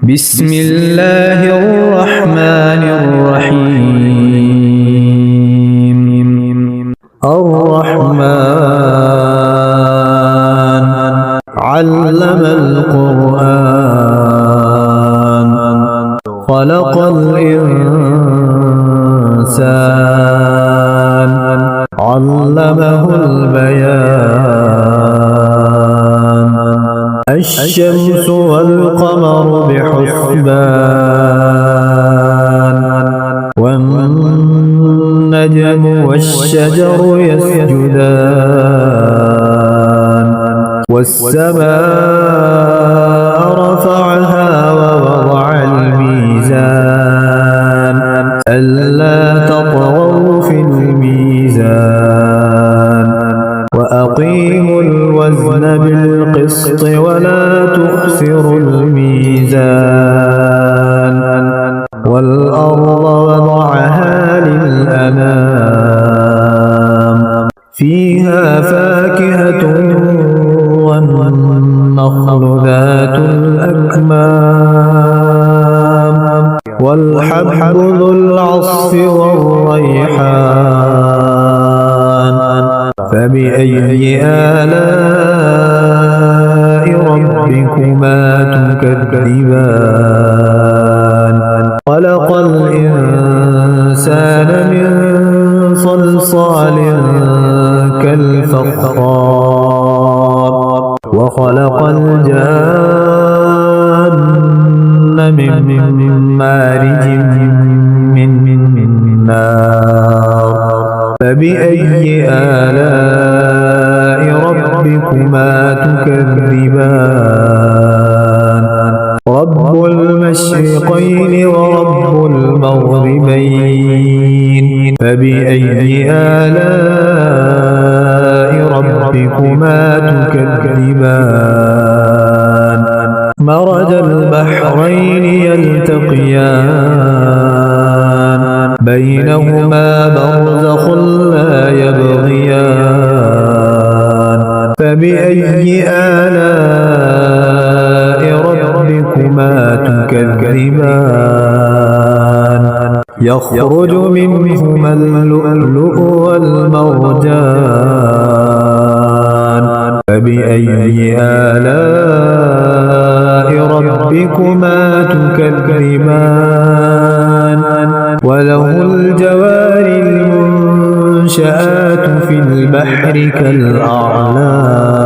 بسم الله الرحمن الرحيم الرحمن علم القرآن خلق الإنسان علمه البيان الشمس والقمر بحسبان والنجم والشجر يسجدان والسماء رفعها ووضع الميزان ألا تطغوا في الميزان وأقيموا الوزن بالقسط ولا تخسروا الميزان والأرض وضعها للأنام فيها فاكهة والنخل ذات الأكمام والحب ذو العصف والريحان فبأي آلاء ربكما تكذبان خلق الإنسان من صلصال كالفخار وخلق الجان من مارج من نار فبأي آلاء ربكما تكذبان رب المشرقين ورب المغربين فبأي آلاء ربكما تكذبان مرج البحرين يلتقيان بينهما برزخ لا يبغيان فبأي آلاء ربكما تكذبان يخرج منهما اللؤلؤ والمرجان فبأي آلاء ربكما تكذبان وله الجوار المنشآت في البحر كالأعلام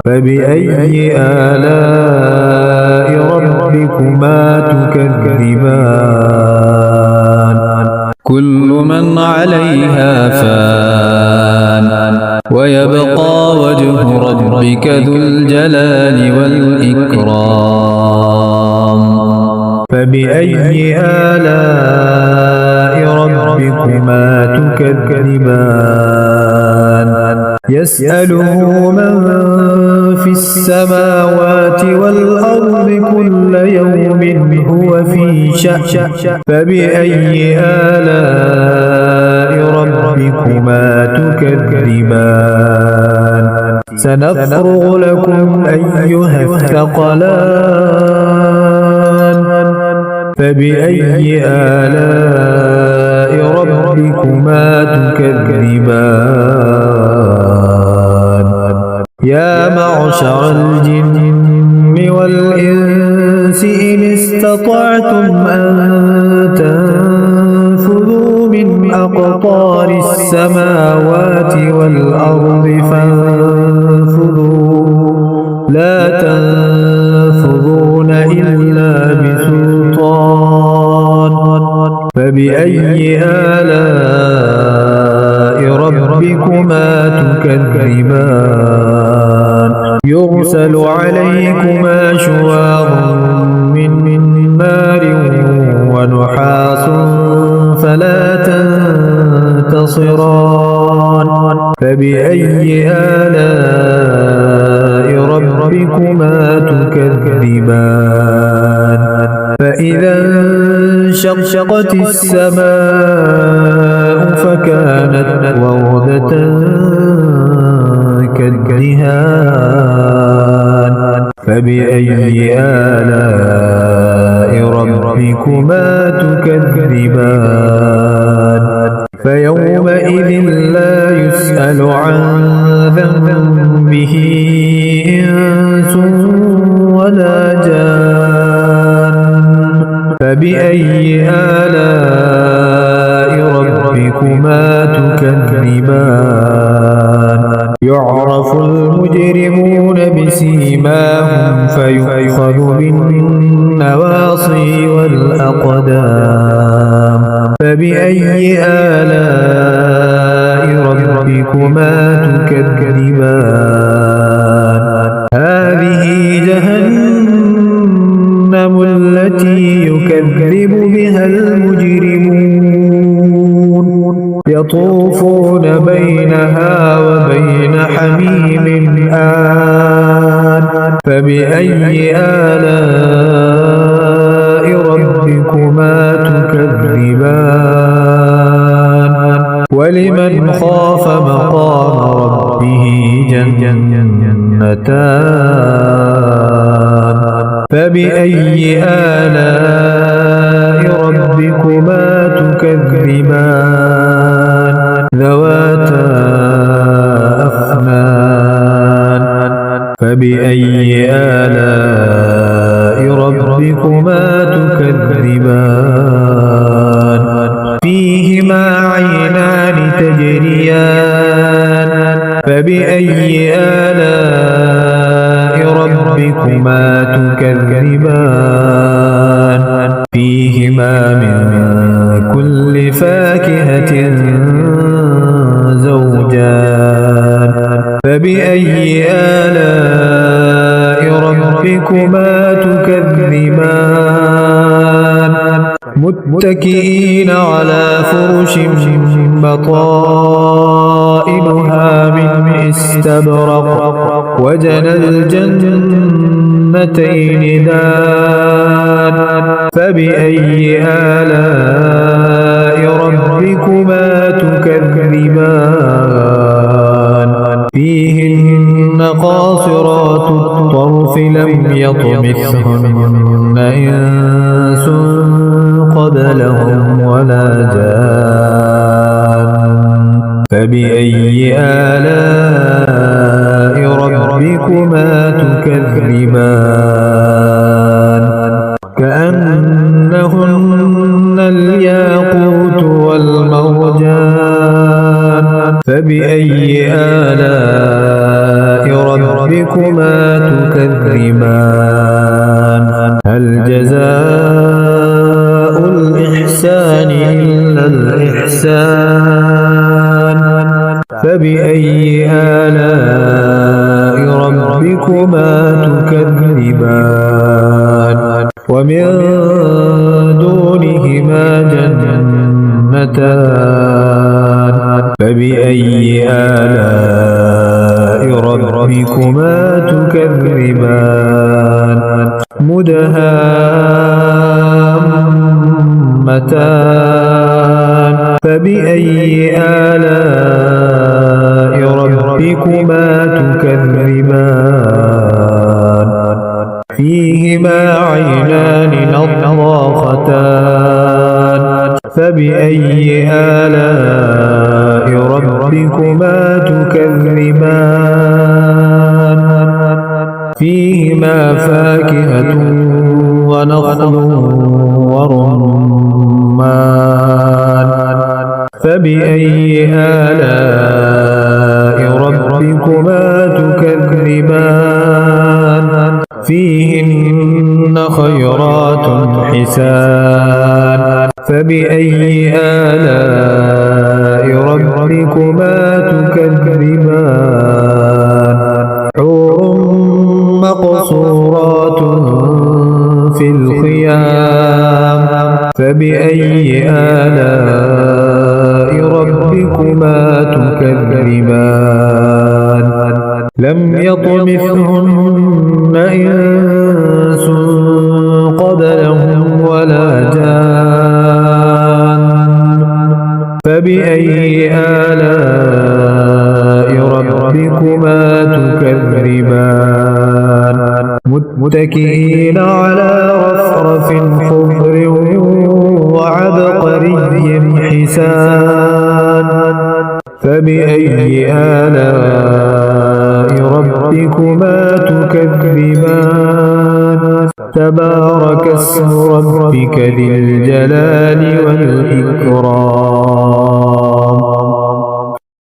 فبأي آلاء ربكما تكذبان كل من عليها فان ويبقى وجه ربك ذو الجلال والإكرام فبأي آلاء ربكما تكذبان يسأله من في السماوات والأرض كل يوم هو في شأن فبأي آلاء ربكما تكذبان سنفرغ لكم أيها الثقلان فبأي آلاء ربكما تكذبان يا معشر الجن والإنس إن استطعتم أن تنفذوا من أقطار السماوات والأرض فانفذوا لا تنفذون إلا بسلطان فبأي آلاء ربكما تكذبان يرسل عليكما شواظ من نار ونحاس فلا تنتصران فبأي آلاء ربكما تكذبان فإذا انشقت السماء فكانت وردة كالدهان فبأي آلاء ربكما تكذبان فيومئذ لا يسأل عن ذنبه إنس ولا جان فبأي آلاء ربكما تكذبان يعرف المجرمون بسيماهم فيؤخذ بالنواصي والأقدام فبأي آلاء ربكما تكذبان هذه جهنم التي يكذب بها المجرمون يطوفون بينها وبين حميم آن فبأي آلاء ربكما تكذبان ولمن خاف مقام ربه جنتان فبأي آلاء ربكما تكذبان ذواتا أفنان فبأي آلاء ربكما تكذبان فيهما عينان تجريان فبأي آلاء ربكما تكذبان فيهما من كل فاكهة زوجان فبأي آلاء ربكما تكذبان متكئين على فرش بطائنها من استبرق وجنى الجنتين دان فبأي آلاء ربكما تكذبان فيهن قاصرات الطرف لم يطمثهن إنس قبلهم ولا جان فبأي آلاء ربكما تكذبان كأنهن الياقوت والمرجان فبأي آلاء ربكما تكذبان هل جزاء الإحسان إلا الإحسان فبأي آلاء ربكما تكذبان ومن دونهما جنتان فبأي آلاء ربكما تكذبان مدهامتان فبأي آلاء ربكما تكذبان فيهما عينان نضاختان فبأي آلاء ربكما تكذبان فيهما فاكهة ونخل ورمان فبأي آلاء ربكما تكذبان فيهن خيرات حسان فبأي آلاء ربكما تكذبان حور مقصورات في الخيام فبأي آلاء ربكما تكذبان لم يطمثهن إنس قبلهم ولا جان فبأي آلاء ربكما تكذبان متكئين على رفرف خضر وعبقري حسان فبأي آلاء ربكما تكذبان تبارك اسم ربك ذي الجلال والإكرام